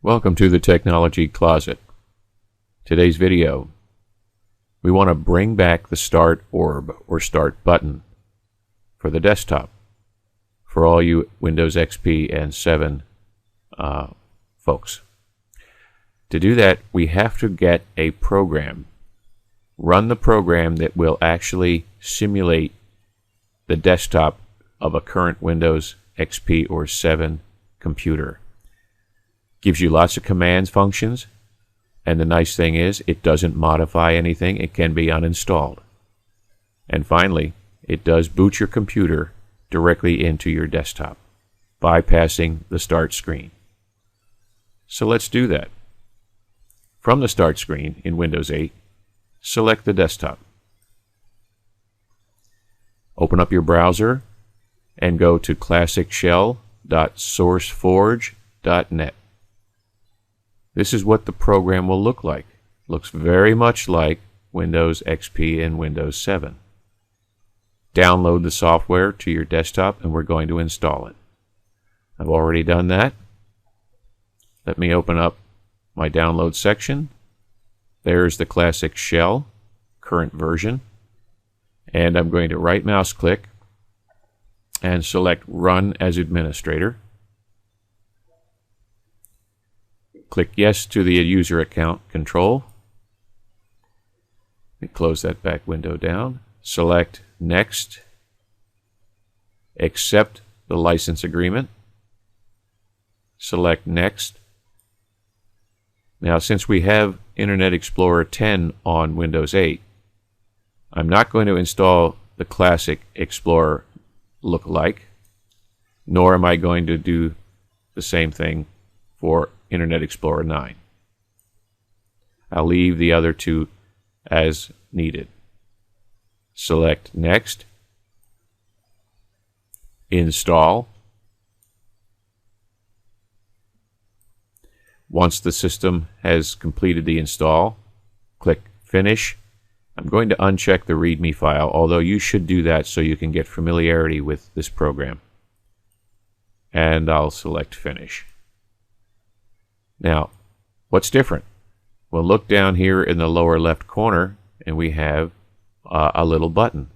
Welcome to the Technology Closet. Today's video, we want to bring back the Start orb or Start button for the desktop for all you Windows XP and 7 folks. To do that, we have to get a program. Run the program that will actually simulate the desktop of a current Windows XP or 7 computer. Gives you lots of commands functions, and the nice thing is it doesn't modify anything. It can be uninstalled. And finally, it does boot your computer directly into your desktop, bypassing the Start screen. So let's do that. From the Start screen in Windows 8, select the desktop. Open up your browser and go to classicshell.sourceforge.net. This is what the program will look like. Looks very much like Windows XP and Windows 7. Download the software to your desktop and we're going to install it. I've already done that. Let me open up my download section. There's the Classic Shell current version. And I'm going to right mouse click and select Run as Administrator. Click Yes to the user account control. Close that back window down. Select Next. Accept the license agreement. Select Next. Now, since we have Internet Explorer 10 on Windows 8, I'm not going to install the Classic Explorer lookalike, nor am I going to do the same thing for Internet Explorer 9. I'll leave the other two as needed. Select Next. Install. Once the system has completed the install, click Finish. I'm going to uncheck the README file, although you should do that so you can get familiarity with this program. And I'll select Finish. Now, what's different? Well, look down here in the lower left corner and we have a little button.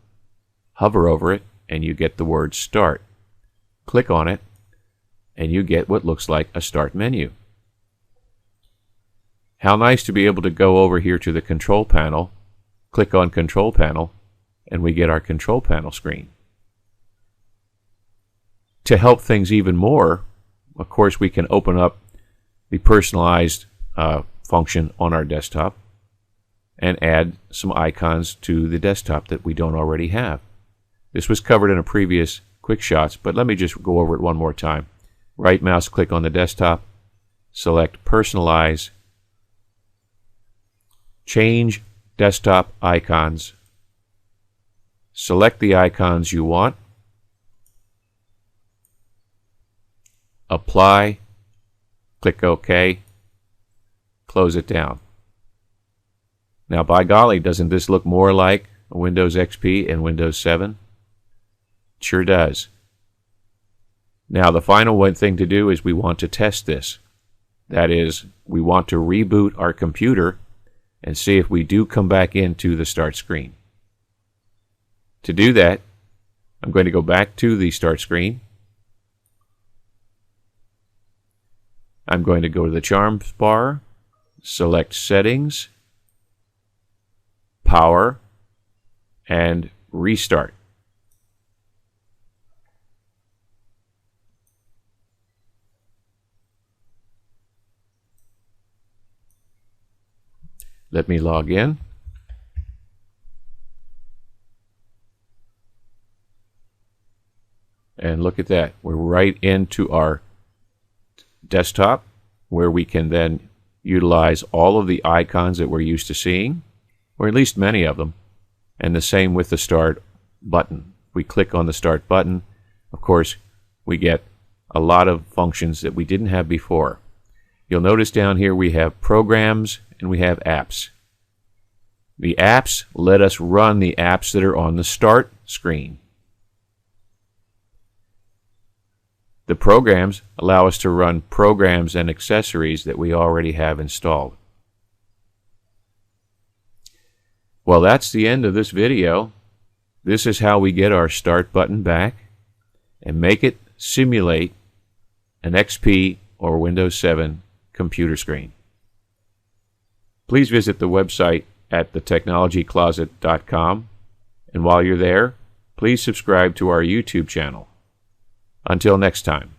Hover over it and you get the word Start. Click on it and you get what looks like a Start menu. How nice to be able to go over here to the Control Panel, click on Control Panel, and we get our Control Panel screen. To help things even more, of course, we can open up the personalized function on our desktop and add some icons to the desktop that we don't already have. This was covered in a previous quick shots, but let me just go over it one more time. Right mouse click on the desktop, select Personalize, change desktop icons, select the icons you want, apply, click OK, close it down. Now, by golly, doesn't this look more like Windows XP and Windows 7? It sure does. Now, the final one thing to do is we want to test this. That is, we want to reboot our computer and see if we do come back into the Start screen. To do that, I'm going to go back to the Start screen. I'm going to go to the Charms bar, select Settings, Power, and Restart. Let me log in. And look at that. We're right into our desktop where we can then utilize all of the icons that we're used to seeing, or at least many of them, and the same with the Start button. We click on the Start button. Of course, we get a lot of functions that we didn't have before. You'll notice down here we have Programs and we have Apps. The apps let us run the apps that are on the Start screen. The programs allow us to run programs and accessories that we already have installed. Well, that's the end of this video. This is how we get our start button back and make it simulate an XP or Windows 7 computer screen. Please visit the website at thetechnologycloset.com, and while you're there, please subscribe to our YouTube channel. Until next time.